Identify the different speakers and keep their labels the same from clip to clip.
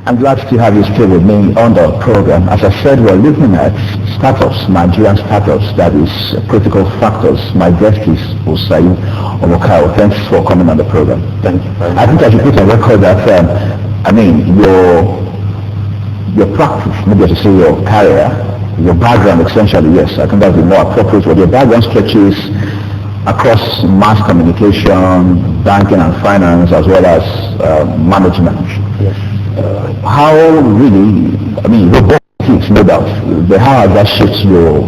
Speaker 1: I'm glad to have you still with me on the program. As I said, we're looking at startups, Nigerian startups, that is critical factors. My guest is Osai Omokayo. Thanks for coming on the program.
Speaker 2: Thank you.
Speaker 1: I think I should put on record that, your practice, maybe I should say your career, your background essentially, yes, I think that would be more appropriate, but your background stretches across mass communication, banking and finance, as well as management.
Speaker 2: Yes.
Speaker 1: How really, robotics, no doubt, but how has that shaped your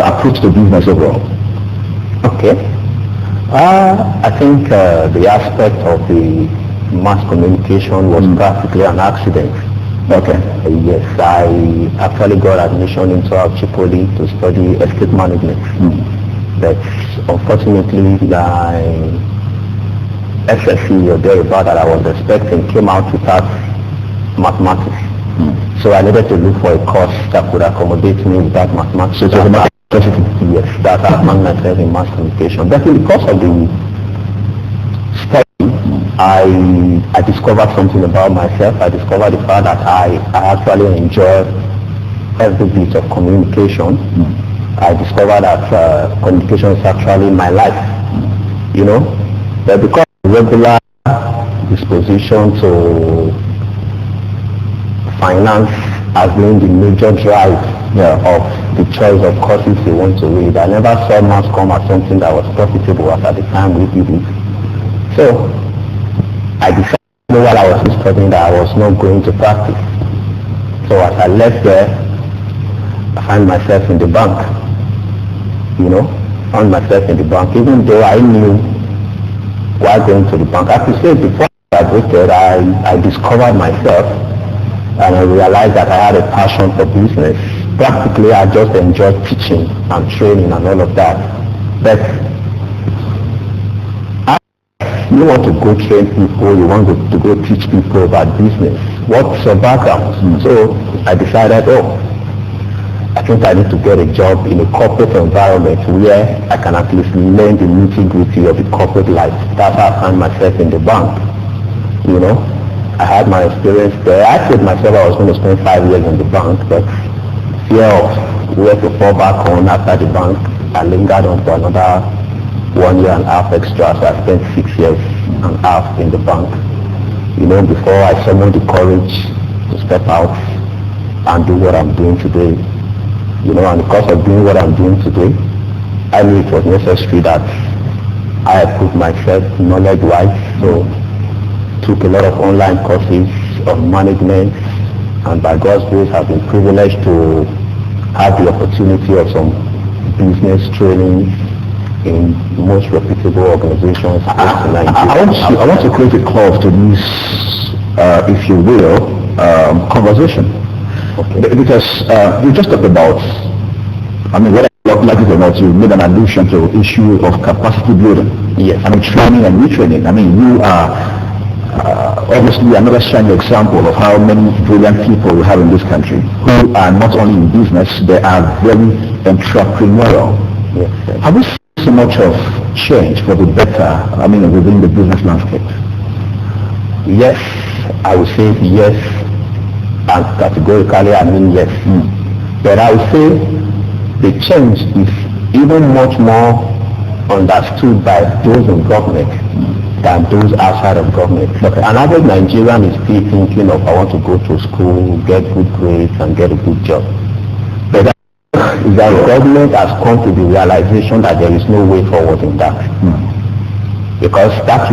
Speaker 1: approach to business overall?
Speaker 2: Okay. I think the aspect of the mass communication was practically an accident.
Speaker 1: Okay.
Speaker 2: Yes, I actually got admission into Tripoli to study estate management. But unfortunately, my SSC or thereabout that I was expecting came out without mathematics. So I needed to look for a course that could accommodate me without mathematics.
Speaker 1: So
Speaker 2: yes, that I found myself in mass communication. But in the course of the study, I discovered something about myself. I discovered the fact that I actually enjoy every bit of communication. I discovered that communication is actually my life, but because of regular disposition to finance has been the major drive of the choice of courses you want to read. I never saw mass comm as something that was profitable at the time we did it. So I decided while I was studying that I was not going to practice. So as I left there, I found myself in the bank. Found myself in the bank, even though I knew while going to the bank. I could say before I graduated, I discovered myself and I realized that I had a passion for business. Practically, I just enjoyed teaching and training and all of that. But you want to go train people, you want to go teach people about business. What's your background? So I decided, I think I need to get a job in a corporate environment where I can at least learn the nitty-gritty of the corporate life. That's how I found myself in the bank. I had my experience there. I told myself I was going to spend 5 years in the bank, but fear of where to fall back on after the bank, I lingered on for another 1 year and a half extra, so I spent 6 years and a half in the bank. Before I summoned the courage to step out and do what I'm doing today. And because of doing what I'm doing today, I knew it was necessary that I put myself knowledge-wise, so took a lot of online courses on management, and by God's grace I've been privileged to have the opportunity of some business training in most reputable organizations.
Speaker 1: I want to create a curve to this, if you will, conversation.
Speaker 2: Okay.
Speaker 1: Because you just talked about, whether you like it or not, you made an allusion to the issue of capacity building.
Speaker 2: Yes.
Speaker 1: Training and retraining. You are obviously another shining example of how many brilliant people we have in this country who are not only in business, they are very entrepreneurial.
Speaker 2: Yes.
Speaker 1: Have we seen so much of change for the better, within the business landscape?
Speaker 2: Yes, I would say yes, and categorically yes. But I would say the change is even much more understood by those in government than those outside of government.
Speaker 1: Okay.
Speaker 2: An average Nigerian is still thinking of, I want to go to school, get good grades and get a good job. But the government has come to the realization that there is no way forward in that. Because that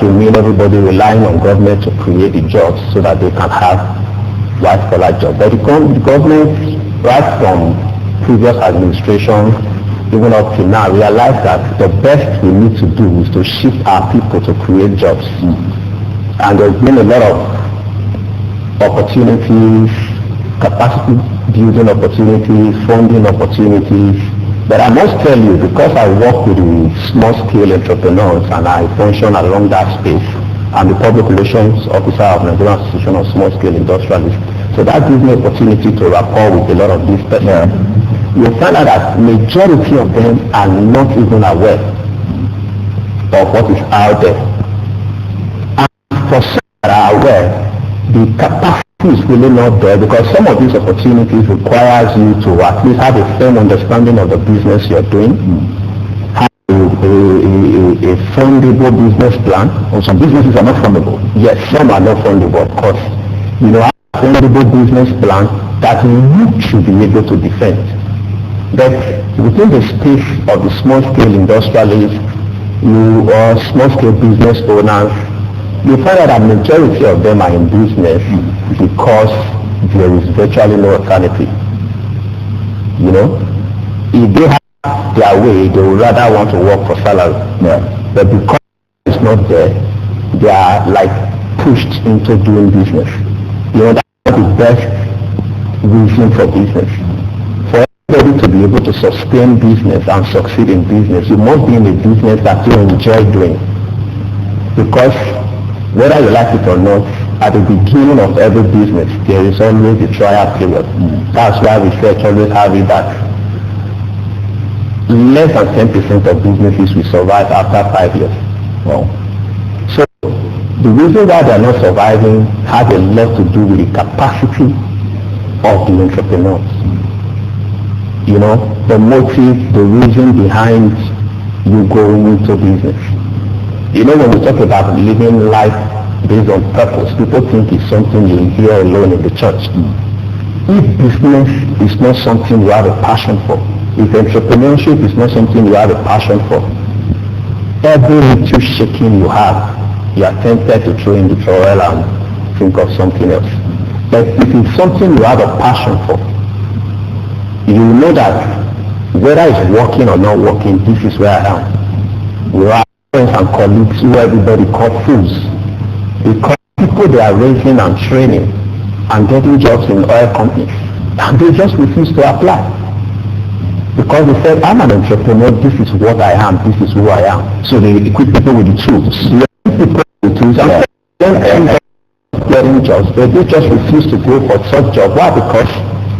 Speaker 2: will mean everybody relying on government to create the jobs so that they can have white-collar jobs. But the government, right from previous administration, even up to now, realize that the best we need to do is to shift our people to create jobs. And there's been a lot of opportunities, capacity building opportunities, funding opportunities. But I must tell you, because I work with the small-scale entrepreneurs and I function along that space, I'm the public relations officer of the Nigerian Association of Small-Scale Industrialists. So that gives me opportunity to rapport with a lot of these persons. You'll find out that majority of them are not even aware of what is out there. And for some that are aware, the capacity is really not there, because some of these opportunities requires you to at least have a firm understanding of the business you're doing, have a fundable business plan.
Speaker 1: Or some businesses are not fundable.
Speaker 2: Yes, some are not fundable, of course. You know, have a fundable business plan that you should be able to defend. But within the space of the small-scale industrialists, you or small-scale business owners, you find that a majority of them are in business because there is virtually no alternative. You know, if they have their way, they would rather want to work for salary.
Speaker 1: Yeah.
Speaker 2: But because it's not there, they are like pushed into doing business. You know, that's the best reason for business. For everybody to be able to sustain business and succeed in business, you must be in a business that you enjoy doing. Because whether you like it or not, at the beginning of every business, there is always a trial period. That's why research always have it that less than 10% of businesses will survive after 5 years.
Speaker 1: Wow.
Speaker 2: So the reason why they are not surviving has a lot to do with the capacity of the entrepreneurs. You know, the motive, the reason behind you going into business. You know, when we talk about living life based on purpose, people think it's something you hear alone in the church. If business is not something you have a passion for, if entrepreneurship is not something you have a passion for, every little shaking you have, you are tempted to throw in the towel and think of something else. But if it's something you have a passion for, you know that whether it's working or not working, this is where I am. We are friends and colleagues who everybody call fools, because people they are raising and training and getting jobs in oil companies, and they just refuse to apply because they said, I'm an entrepreneur, this is what I am, this is who I am. So they equip people with the tools. People with the tools and then getting jobs, but they just refuse to go for such job. Why? Because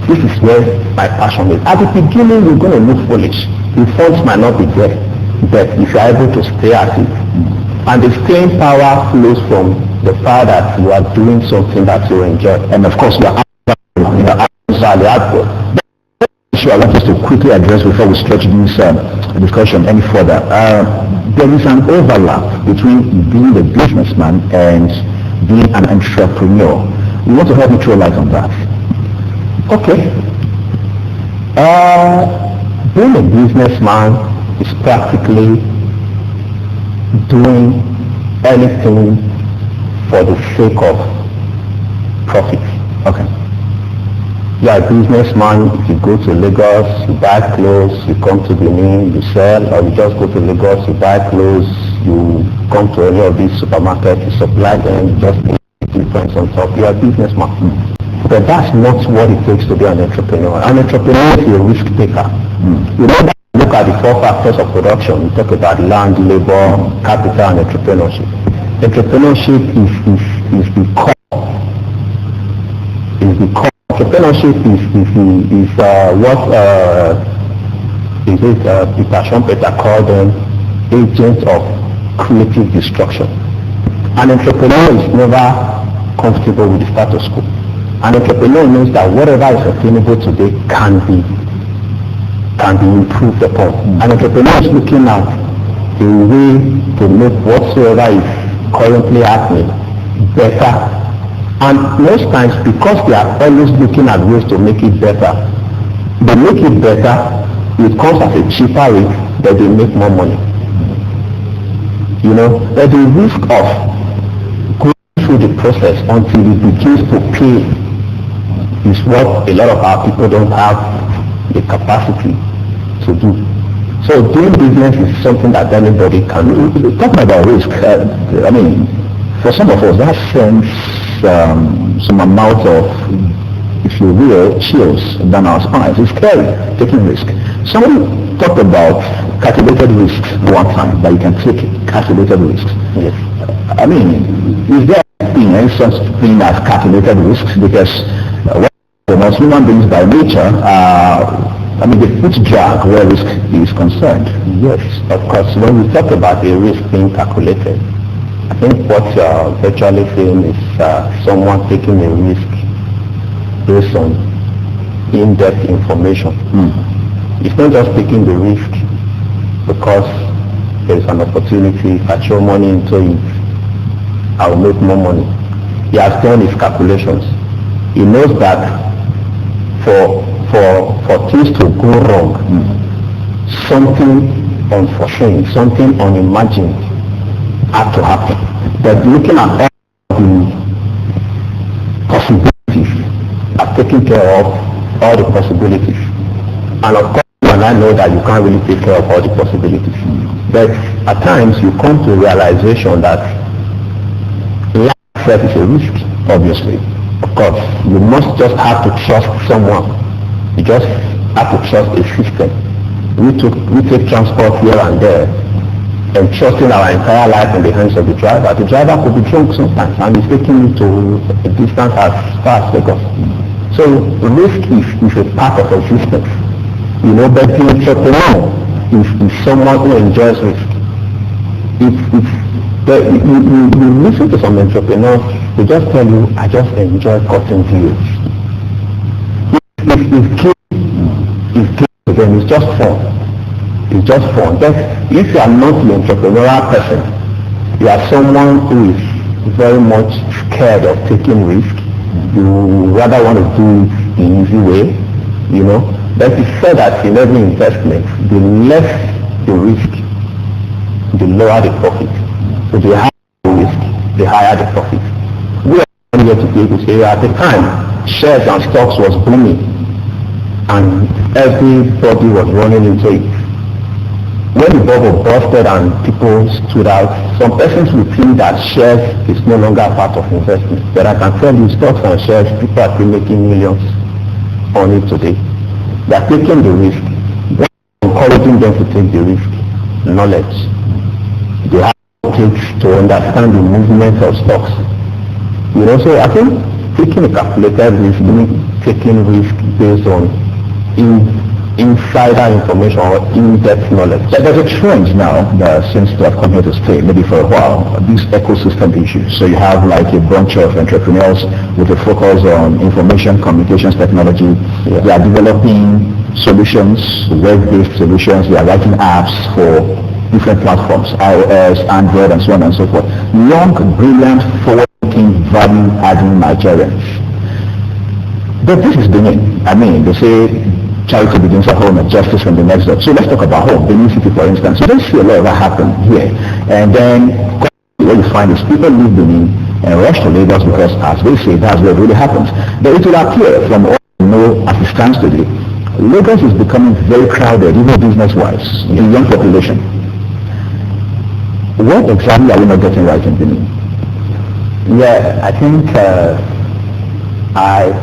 Speaker 2: this is where my passion is. At the beginning you're going to look foolish. The funds might not be there, but if you're able to stay at it, and the staying power flows from the fact that you are doing something that you enjoy, and of course you are the output.
Speaker 1: Sure, I want us to quickly address before we stretch this discussion any further. There is an overlap between being a businessman and being an entrepreneur. You want to help me throw light on that?
Speaker 2: Okay. Being a businessman is practically doing anything for the sake of profit.
Speaker 1: Okay.
Speaker 2: You are a businessman. If you go to Lagos, you buy clothes, you come to Benin, you sell, or you just go to Lagos, you buy clothes, you come to any of these supermarkets, you supply them, you just pay difference on top. You are a businessman. But that's not what it takes to be an entrepreneur. An entrepreneur is a risk taker. You know, look at the 4 factors of production. We talk about land, labor, capital, and entrepreneurship. Entrepreneurship is the core. Entrepreneurship is what Peter Schumpeter called them agents of creative destruction. An entrepreneur is never comfortable with the status quo. An entrepreneur knows that whatever is attainable today can be improved upon. An entrepreneur is looking at a way to make whatsoever is currently happening better. And most times, because they are always looking at ways to make it better, they make it better, it comes at a cheaper rate, but they make more money. You know, but the risk of going through the process until it begins to pay is what a lot of our people don't have the capacity to do. So doing business is something that anybody can do.
Speaker 1: Talking about risk, I mean, for some of us that sends some amount of, if you will, chills down our spines. It's scary, taking risk. Somebody talked about calculated risks one time, that you can take calculated risks.
Speaker 2: Yes.
Speaker 1: I mean, is there any such thing as calculated risks? Because most human beings by nature, I mean, they put drag where risk is concerned.
Speaker 2: Yes, of course. When we talk about a risk being calculated, I think what you're virtually saying is someone taking a risk based on in-depth information. It's not just taking the risk because there is an opportunity. If I throw money into it, I will make more money. He has done his calculations. He knows that for things to go wrong, something unforeseen, something unimagined had to happen. But looking at all the possibilities, I've taken care of all the possibilities. And of course, and I know that you can't really take care of all the possibilities. But at times you come to a realization that life itself is a risk, obviously. Of course, you must just have to trust someone. You just have to trust a system. We take transport here and there and trusting our entire life in the hands of the driver. The driver could be drunk sometimes and he's taking you to a distance as far as Lagos. So risk is a part of existence. You know, but the entrepreneur is someone who enjoys risk. You listen to some entrepreneurs, they just tell you, I just enjoy cutting deals. It's key to them, it's just fun. It's just fun. But if you are not the entrepreneurial person, you are someone who is very much scared of taking risk. You rather want to do it the easy way, you know. But it's said that in every investment, the less the risk, the lower the profit. So the higher the risk, the higher the profit. We are here to be able to say at the time, shares and stocks was booming and everybody was running into it. When the bubble busted and people stood out, some persons will think that shares is no longer a part of investment. But I can tell you, stocks and shares, people are still making millions on it today. They are taking the risk. What is encouraging them to take the risk? Knowledge. They have to understand the movement of stocks. You know, so I think taking a calculated risk, taking risk based on insider information or in-depth knowledge.
Speaker 1: There's a trend now that seems to have come here to stay, maybe for a while, these ecosystem issues. So you have like a bunch of entrepreneurs with a focus on information communications technology. Yeah. They are developing solutions, web-based solutions. They are writing apps for different platforms, iOS, Android, and so on and so forth. Young, brilliant, forward-looking, value-adding Nigerians. But this is Benin. I mean, they say charity begins at home and justice from the next door. So let's talk about home, Benin City for instance. You don't see a lot of that happen here. And then what you find is people leave Benin and rush to Lagos because, as they say, that's where it really happens. But it will appear from all you know as it stands today, Lagos is becoming very crowded, even business-wise, the young population. What exactly are we not getting right in Benin?
Speaker 2: Yeah, I think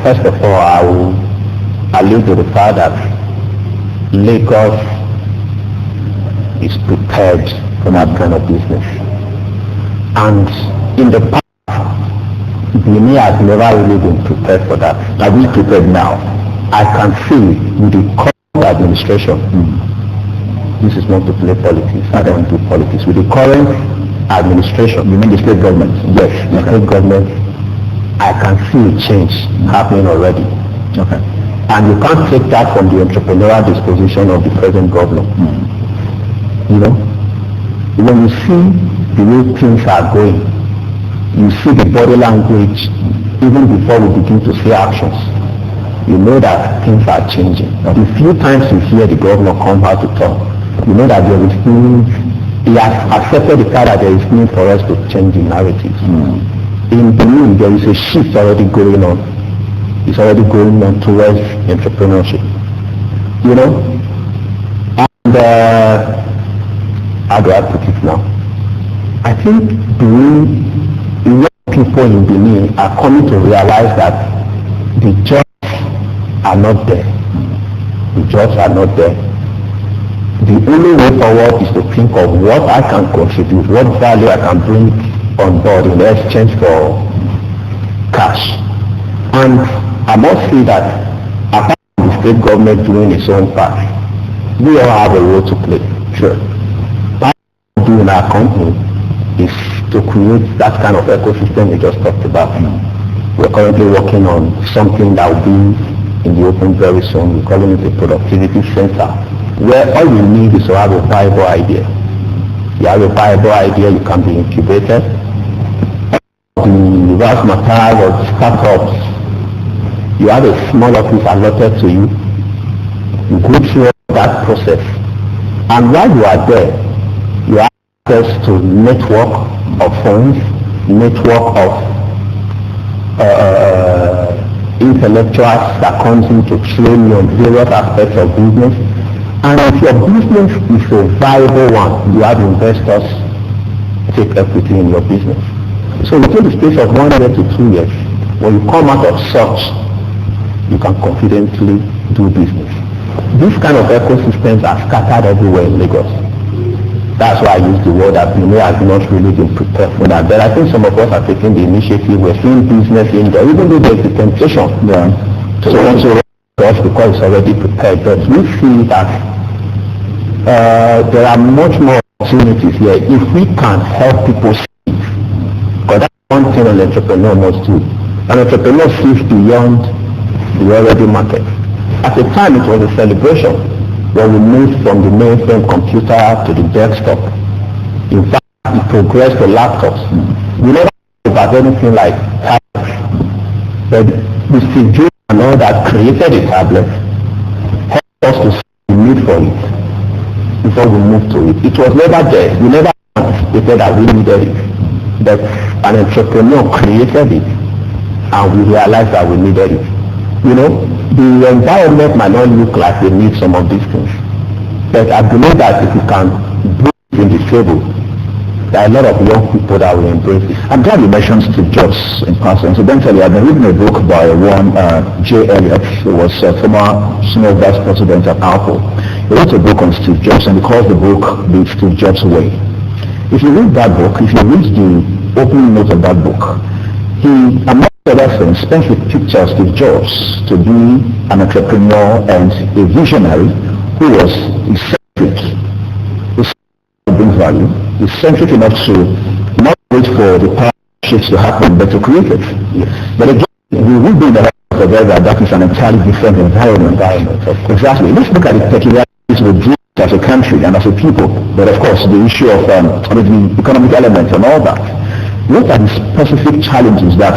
Speaker 2: first of all, I will allude to the fact that Lagos is prepared for that kind of business. And in the past, Benin has never really been prepared for that.
Speaker 1: Are we prepared now?
Speaker 2: I can see with the current administration, this is not to play politics, I don't do politics. With the current administration,
Speaker 1: you mean the state government?
Speaker 2: Yes, the state government, I can see a change happening already.
Speaker 1: Okay.
Speaker 2: And you can't take that from the entrepreneurial disposition of the present governor. You know, when you see the way things are going, you see the body language even before we begin to see actions. You know that things are changing. The few times you hear the governor come out to talk, you know that there is need, he has accepted the fact that there is need for us to change the narratives. In Benin, there is a shift already going on. It's already going on towards entrepreneurship. You know? And how do I put it now? I think the young people in Benin are coming to realize that the jobs are not there. The jobs are not there. The only way forward is to think of what I can contribute, what value I can bring on board in exchange for cash. And I must say that apart from the state government doing its own part, we all have a role to play. Sure. Part of doing our company is to create that kind of ecosystem we just talked about. We're currently working on something that will be in the open very soon. We're calling it a productivity center, where all you need is to have a viable idea. You have a viable idea, you can be incubated. The razzmatazz of startups, you have a small office allotted to you. You go through that process, and while you are there, you have access to network of funds, network of intellectuals that comes in to train you on various aspects of business. And if your business is a viable one, you have investors take equity in your business. So within the space of 1 year to 2 years, when you come out of such, you can confidently do business. These kind of ecosystems are scattered everywhere in Lagos. That's why I use the word that Benin has not really been prepared for that. But I think some of us are taking the initiative. We're seeing business in there, even though there's a temptation to want to rush because it's already prepared. But we see that there are much more opportunities here if we can help people see. Because that's one thing an entrepreneur must do. An entrepreneur sees beyond the already market. At the time, it was a celebration when we moved from the mainframe computer to the desktop. In fact, it progressed to laptops. We never thought about anything like tablets. But the Steve Jobs and all that created a tablet helped us to see the need for it before we moved to it. It was never there. We never anticipated that we needed it. But an entrepreneur created it, and we realized that we needed it. You know, the environment might not look like we need some of these things. But I believe that if you can bring it in the table, there are a lot of young people that will embrace it.
Speaker 1: I'm glad you mentioned Steve Jobs in passing. Incidentally, I've been reading a book by one J. Elliott, who was former senior vice president at Apple. He wrote a book on Steve Jobs, and he calls the book The Steve Jobs Way. If you read that book, if you read the opening note of that book, he, among other things, spent with pictures Steve Jobs to be an entrepreneur and a visionary who was eccentric. Bring value, eccentric enough to not wait for the power shifts to happen, but to create it. Yes. But again, we will be in the together. That is an entirely different environment. Exactly. Let's look at the peculiarities we do as a country and as a people. But of course, the issue of the economic element and all that. What are the specific challenges that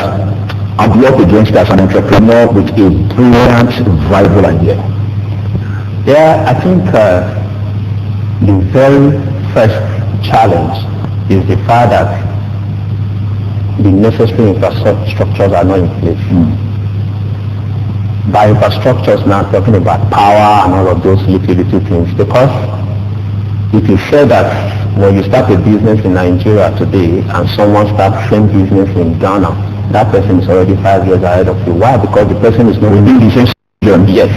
Speaker 1: are brought against as an entrepreneur with a brilliant, viable idea?
Speaker 2: Yeah, I think the very first challenge is the fact that the necessary infrastructures are not in place. By infrastructures now, I'm talking about power and all of those little things, because if you say that when you start a business in Nigeria today and someone starts same business in Ghana, that person is already 5 years ahead of you. Why? Because the person is not within the same region. Yes.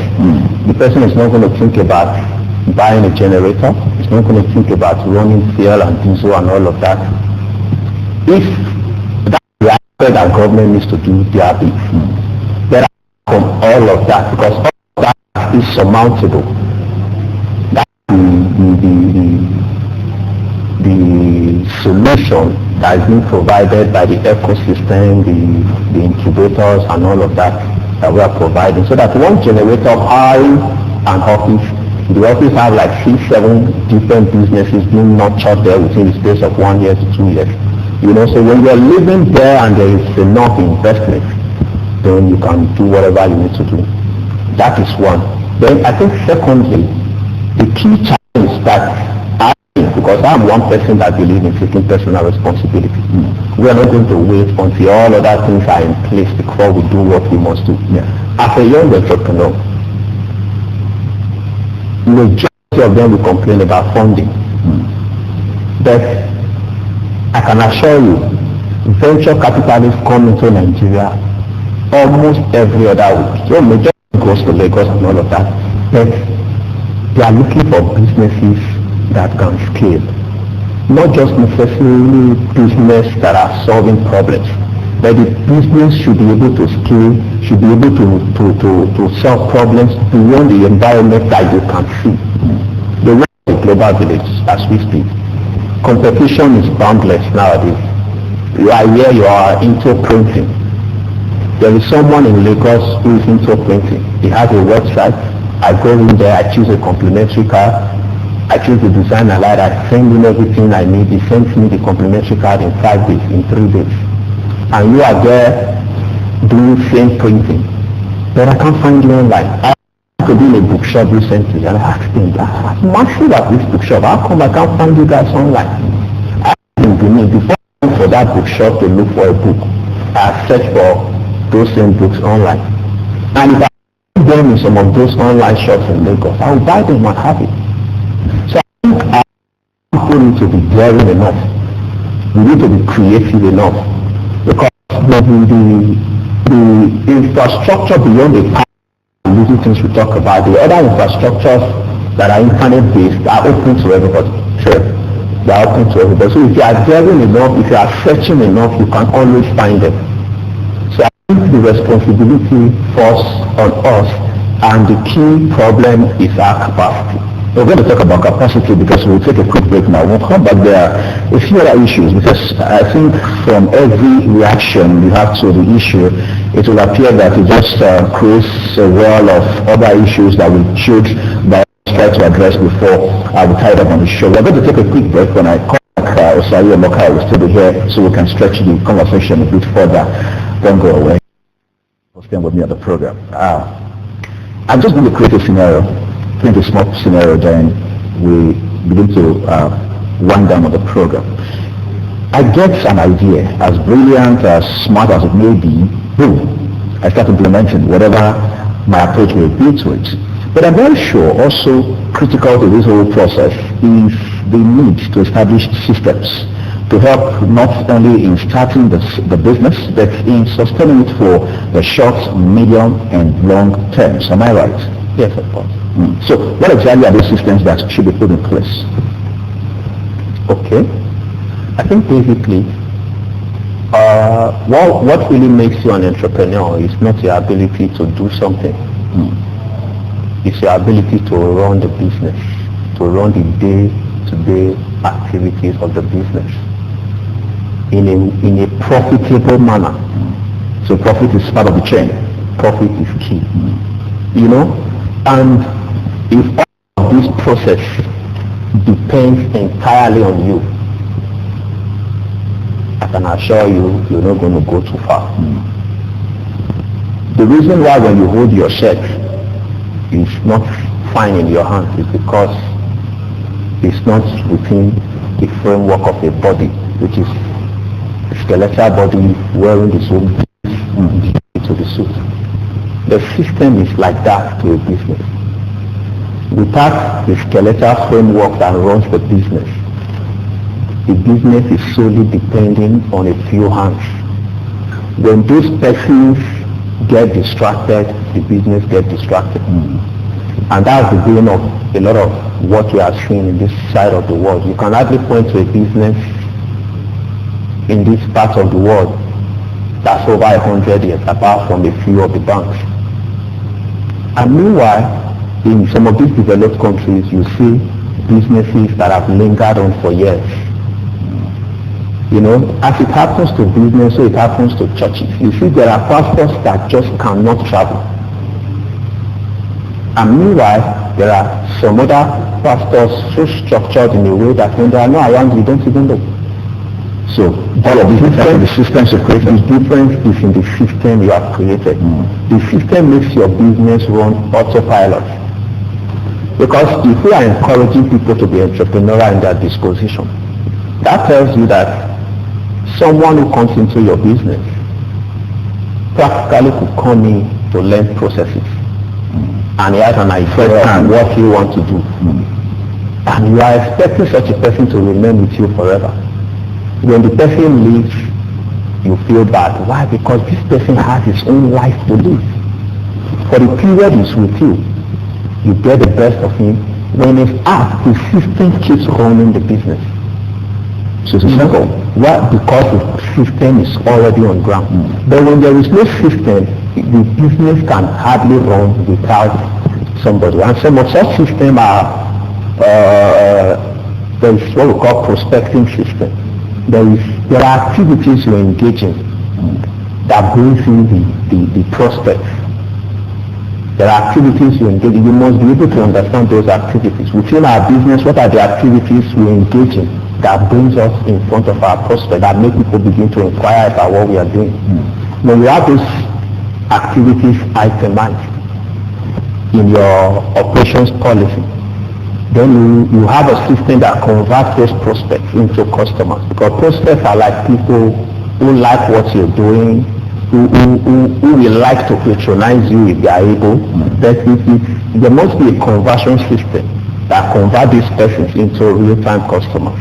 Speaker 2: The person is not going to think about buying a generator. It's not going to think about running fuel and diesel and all of that. If that's the aspect that government needs to do their bit, then from all of that, because all of that is surmountable. That's the solution that is being provided by the ecosystem, the incubators and all of that we are providing, so that one generator powering an office, the office have like 6-7 different businesses being nurtured there within the space of 1 year to 2 years. You know, so when you're living there and there is enough investment, then you can do whatever you need to do. That is one. Then I think secondly, the key challenge is that because I'm one person that believes in taking personal responsibility. We are not going to wait until all other things are in place before we do what we must do. As a young entrepreneur, majority of them will complain about funding. But I can assure you, venture capitalists come into Nigeria almost every other week. So majority goes to Lagos and all of that. But they are looking for businesses that can scale. Not just necessarily business that are solving problems, but the business should be able to scale, should be able to solve problems beyond the environment that you can see. The world is a global village as we speak. Competition is boundless nowadays. You are into printing. There is someone in Lagos who is into printing. He has a website. I go in there, I choose a complimentary card. I choose the design I like. I send him everything I need. He sends me the complimentary card in 5 days, in 3 days. And you are there doing same printing. But I can't find you online. I could be in a bookshop recently and I asked him, I'm massive at this bookshop. How come I can't find you guys online? I asked him before I went for that bookshop to look for a book, I searched for those same books online. And if I find them in some of those online shops in Lagos, I will buy them and have it. So I think people need to be daring enough. We need to be creative enough. Because the infrastructure beyond the little things we talk about, the other infrastructures that are internet-based are open to everybody. Sure. They are open to everybody. So if you are daring enough, if you are searching enough, you can always find them. So I think the responsibility falls on us, and the key problem is our capacity. We're going to talk about capacity because we'll take a quick break now. We'll come back. There are a few other issues because I think from every reaction you have to the issue, it will appear that it just creates a wall of other issues that we should try to address before we tie up on the show. We're going to take a quick break. When I come back, Osai and Mokai will still be here so we can stretch the conversation a bit further. Don't go away. Stay with me on the program. I'm just going to create a scenario. Think a small scenario, then we begin to wind down on the program. I get an idea, as brilliant, as smart as it may be, boom, I start implementing whatever my approach will be to it. But I'm very sure also critical to this whole process is the need to establish systems to help not only in starting the business, but in sustaining it for the short, medium, and long terms. Am I right? Yes, of course. So what exactly are those systems that should be put in place? Okay. I think basically what really makes you an entrepreneur is not your ability to do something. It's your ability to run the business, to run the day-to-day activities of the business in a profitable manner. So profit is part of the chain. Profit is key. You know? And if all of this process depends entirely on you, I can assure you, you're not going to go too far. The reason why when you hold your shirt, it's not fine in your hands is because it's not within the framework of a body, which is a skeletal body wearing its own to the suit. The system is like that to a business. Without the skeletal framework that runs the business is solely depending on a few hands. When those persons get distracted, the business gets distracted. And that's the gain of a lot of what we are seeing in this side of the world. You can hardly point to a business in this part of the world that's over 100 years, apart from a few of the banks. And meanwhile, in some of these developed countries, you see businesses that have lingered on for years. You know, as it happens to business, so it happens to churches. You see, there are pastors that just cannot travel. And meanwhile, there are some other pastors so structured in a way that when they are not around, you don't even know. So all of the systems you create, the difference is in the system you have created. The system makes your business run autopilot. Because if we are encouraging people to be entrepreneurial in their disposition, that tells you that someone who comes into your business practically could come in to learn processes. And he has an idea of what he wants to do. And you are expecting such a person to remain with you forever. When the person leaves, you feel bad. Why? Because this person has his own life to live. For the period he's with you, you get the best of him. When it's out, the system keeps running the business. So it's simple. Why? Because the system is already on ground. But when there is no system, the business can hardly run without somebody. And some of such systems are there is what we call prospecting system. There is There are activities you engage in that brings in the prospects. There are activities you engage in. You must be able to understand those activities. Within our business, what are the activities we engage in that brings us in front of our prospect, that make people begin to inquire about what we are doing? When you have those activities itemized in your operations policy, then you have a system that converts those prospects into customers. Because prospects are like people who like what you're doing, who will like to patronize you if they are able. But there must be a conversion system that converts these persons into real-time customers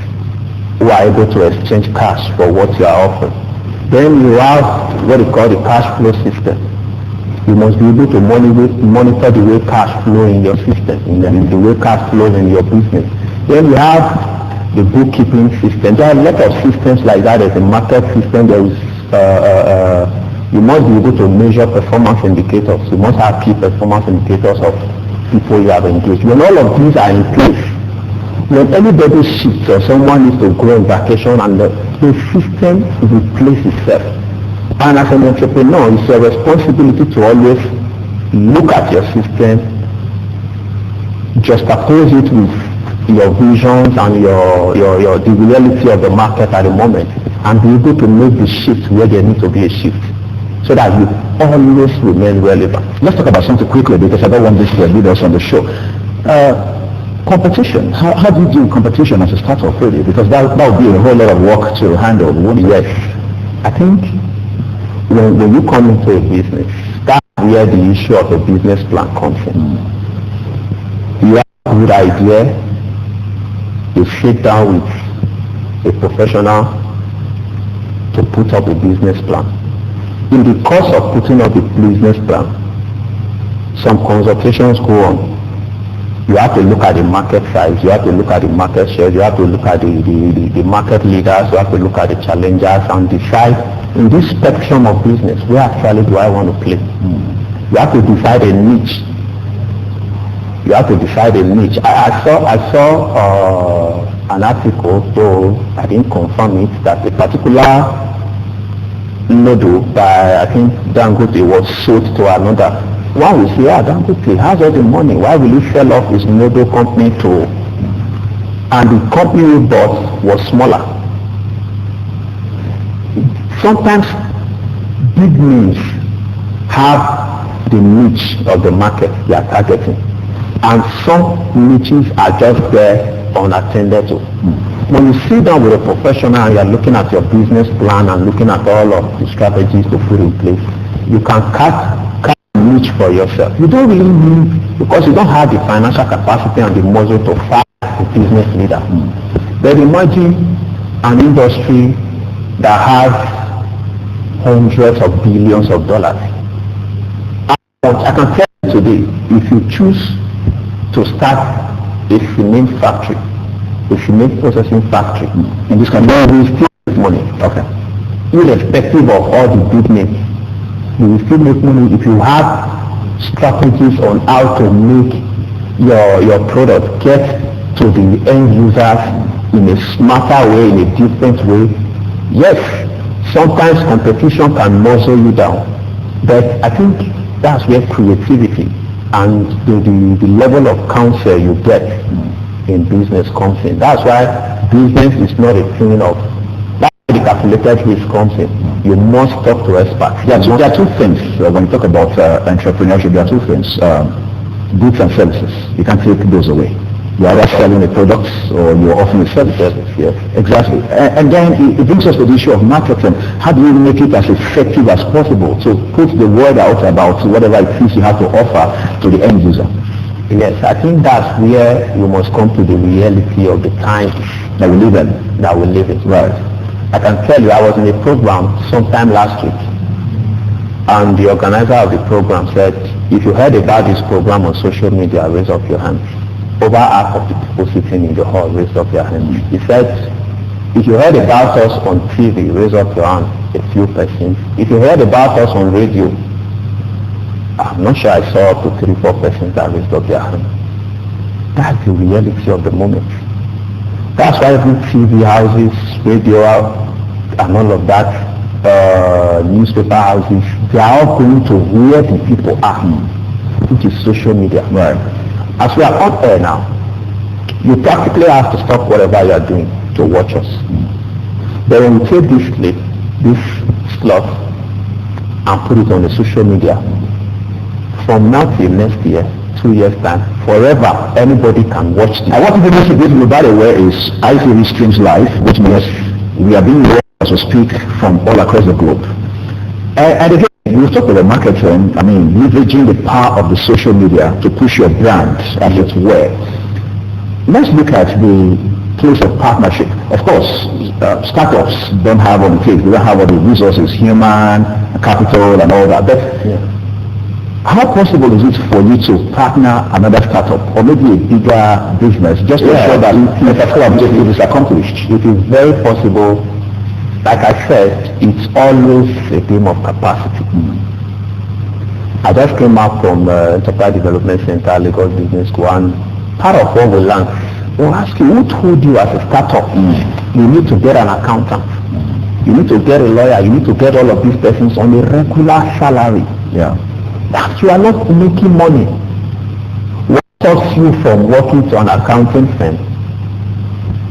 Speaker 2: who are able to exchange cash for what you are offering. Then you have what we call the cash flow system. You must be able to monitor the way cash flow in your system, the way cash flows in your business. Then you have the bookkeeping system. There are a lot of systems like that. There's a market system. There is you must be able to measure performance indicators. You must have key performance indicators of people you have engaged. When all of these are in place, when anybody shifts or someone needs to go on vacation and the system replaces itself. And as an entrepreneur, it's your responsibility to always look at your system, juxtapose it with your visions and the reality of the market at the moment, and be able to make the shift where there needs to be a shift, so that you always remain relevant.
Speaker 1: Let's talk about something quickly, because I don't want this to lead us on the show. Competition. How do you do competition as a startup, really? Because that would be a whole lot of work to handle, wouldn't it?
Speaker 2: Yes. I think when you come into a business, that's where the issue of a business plan comes in. You have a good idea, you sit down with a professional to put up a business plan. In the course of putting up a business plan, some consultations go on. You have to look at the market size, you have to look at the market shares, you have to look at the market leaders, you have to look at the challengers and decide, in this spectrum of business, where actually do I want to play? You have to decide a niche. You have to decide a niche. I saw an article, though I didn't confirm it, that a particular noodle by, I think, Dangote was sold to another. One will say, Dangote has all the money, why will he sell off his noodle company to? And the company he bought was smaller. Sometimes big names have the niche of the market they are targeting, and some niches are just there unattended to. When you sit down with a professional and you are looking at your business plan and looking at all of the strategies to put in place, you can cut a niche for yourself. You don't really need, because you don't have the financial capacity and the muscle to fight a business leader. But imagine an industry that has hundreds of billions of dollars. I can tell you today, if you choose to start a cement factory, a cement processing factory in this country, you will still make money. Okay. Irrespective of all the big names, you will still make money if you have strategies on how to make your product get to the end users in a smarter way, in a different way. Yes, sometimes competition can muzzle you down, but I think that's where creativity and the level of counsel you get in business comes in. That's why business is not a thing of, that's where the calculated risk comes in. You must talk to experts.
Speaker 1: There are two things when you talk about entrepreneurship. There are two things: goods and services. You can't take those away. You are either selling a product or you are offering a service.
Speaker 2: Yes,
Speaker 1: exactly. And then it brings us to the issue of marketing. How do you make it as effective as possible to put the word out about whatever it is you have to offer to the end user?
Speaker 2: Yes, I think that's where you must come to the reality of the times
Speaker 1: that we live in.
Speaker 2: Right. I can tell you, I was in a program sometime last week, and the organizer of the program said, if you heard about this program on social media, raise up your hand. Over half of the people sitting in the hall raised up their hands. He said, if you heard about us on TV, raise up your hand, a few persons. If you heard about us on radio, I'm not sure I saw up to 3-4 persons that raised up their hand. That's the reality of the moment. That's why every TV houses, radio, and all of that, newspaper houses, they are all going to where the people are, which is social media.
Speaker 1: Right.
Speaker 2: As we are on air now, you practically have to stop whatever you are doing to watch us. Then when we take this clip, this slot, and put it on the social media, from now till next year, 2 years time, forever, anybody can watch this.
Speaker 1: And what people should do, by the way, is ITV streams live, which means we are being watched as we speak from all across the globe. And again, we talk about marketing, leveraging the power of the social media to push your brand, as it were. Let's look at the place of partnership. Of course, startups don't have all the things, they don't have all the resources, human capital and all that. But how possible is it for you to partner another startup or maybe a bigger business just to ensure that the particular objective is accomplished?
Speaker 2: It is very possible. Like I said, it's always a game of capacity. I just came out from Enterprise Development Center, Lagos Business School, and part of what we learned, we'll ask you, who told you as a startup you need to get an accountant, you need to get a lawyer, you need to get all of these persons on a regular salary?
Speaker 1: Yeah.
Speaker 2: That you are not making money. What stops you from working to an accounting firm,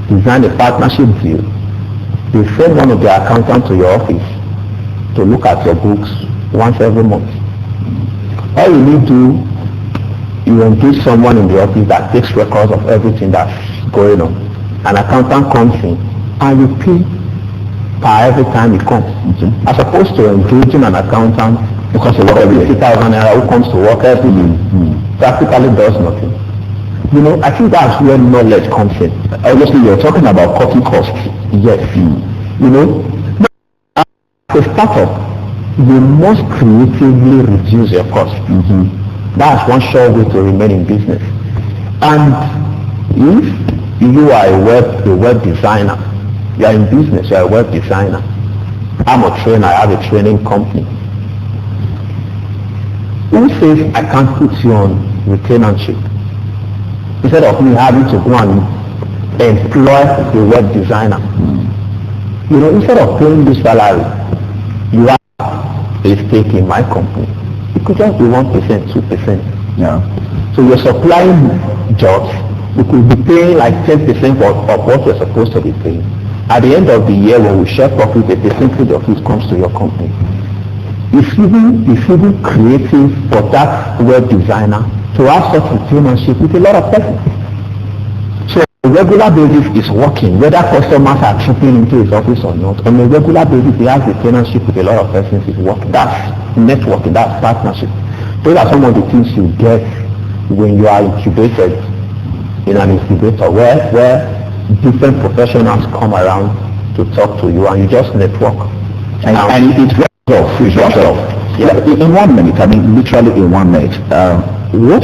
Speaker 2: design a partnership deal, they send one of their accountants to your office to look at your books once every month. All you need to, you engage someone in the office that takes records of everything that's going on. An accountant comes in and you pay per every time he comes. As opposed to engaging an accountant because of every 50,000 naira who comes to work every day, practically does nothing. I think that's where knowledge comes in.
Speaker 1: Obviously, you're talking about cutting costs.
Speaker 2: Yes. As a startup, you must creatively reduce your cost. That's one sure way to remain in business. And if you are a web designer, you are in business, you are a web designer. I'm a trainer, I have a training company. Who says I can't put you on retainership? Instead of me having to go and employ a web designer. Instead of paying this salary, you have a stake in my company. It could just be 1%, 2%.
Speaker 1: Yeah.
Speaker 2: So you're supplying jobs, you could be paying like 10% of what you're supposed to be paying. At the end of the year, when we share profit, a percentage of it comes to your company. It's even creative for that web designer to have such retainership with a lot of persons. So on a regular basis is working, whether customers are tripping into his office or not. On a regular basis, he has retainership with a lot of persons. Is working. That's networking. That's partnership. Those are some of the things you get when you are incubated in an incubator where different professionals come around to talk to you and you just network.
Speaker 1: And it's very off. Yeah. In 1 minute, literally in 1 minute, what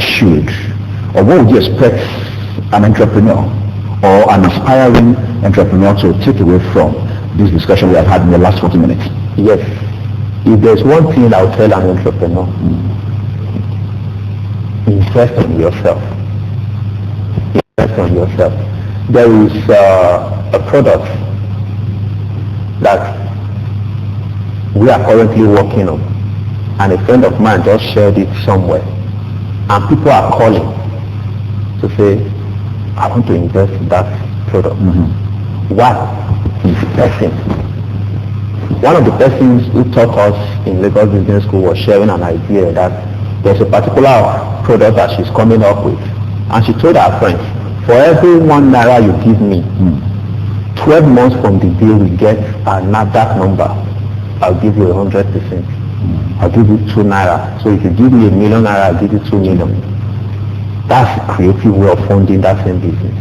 Speaker 1: would you expect an entrepreneur or an aspiring entrepreneur to take away from this discussion we have had in the last 40 minutes?
Speaker 2: Yes. If there's one thing I would tell an entrepreneur, invest on yourself. Invest on yourself. There is a product that we are currently working on, and a friend of mine just shared it somewhere, and people are calling to say, I want to invest in that product. Why? He's a person. One of the persons who taught us in Lagos Business School was sharing an idea that there's a particular product that she's coming up with, and she told her friends, for every 1 naira you give me, 12 months from the day we get our NAFDAC number, I'll give you 100%. I'll give you 2 naira. So if you give me 1 million naira, I'll give you 2 million. That's a creative way of funding that same business.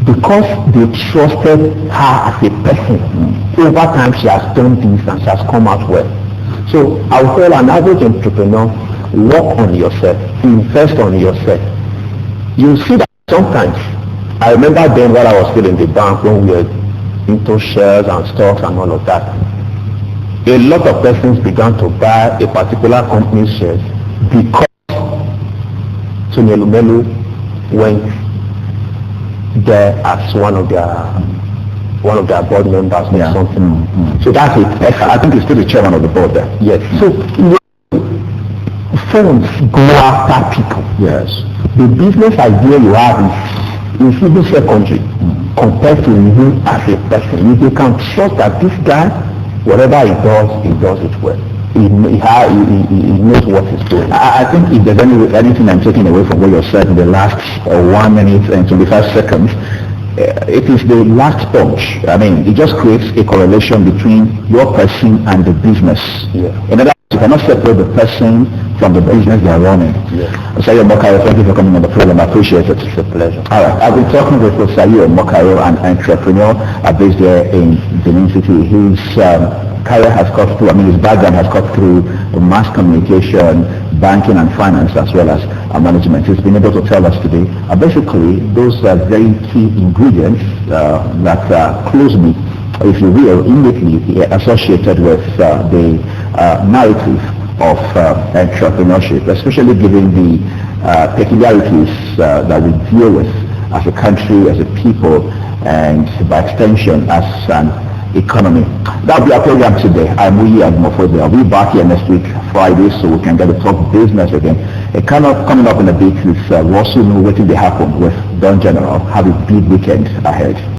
Speaker 2: Because they trusted her as a person. Over time she has done this and she has come out well. So I would tell an average entrepreneur, work on yourself, invest on yourself. You see that sometimes, I remember then while I was still in the bank when we were into shares and stocks and all of that, a lot of persons began to buy a particular company's shares because Melu went there as one of their one of their board members or something.
Speaker 1: So that's it. I think he's still the chairman of the board there.
Speaker 2: Yes. So firms go after people.
Speaker 1: Yes.
Speaker 2: The business idea you have is even secondary compared to you as a person. If you can trust that this guy, whatever he does it well. He knows what he's doing.
Speaker 1: I think if there's anything I'm taking away from what you said in the last 1 minute and 25 seconds, it is the last punch. I mean, it just creates a correlation between your person and the business.
Speaker 2: Yeah.
Speaker 1: In other words, you cannot separate the person from the business they are running.
Speaker 2: Yeah.
Speaker 1: Sayo Mokayo, thank you for coming on the program. I appreciate it.
Speaker 2: It's a pleasure.
Speaker 1: All right. I've been talking with Sayo Mokayo, an entrepreneur based there in Benin City. His career has cut through, his background has cut through mass communication, banking and finance, as well as management. He's been able to tell us today basically those very key ingredients that are closely, if you will, immediately associated with the narrative of entrepreneurship, especially given the peculiarities that we deal with as a country, as a people, and by extension as an economy. That will be our program today. I'm Willie Admofode. I'll be back here next week, Friday, so we can get to talk business again. It kind of coming up in a bit is we also know what will happen with Don General. Have a big weekend ahead.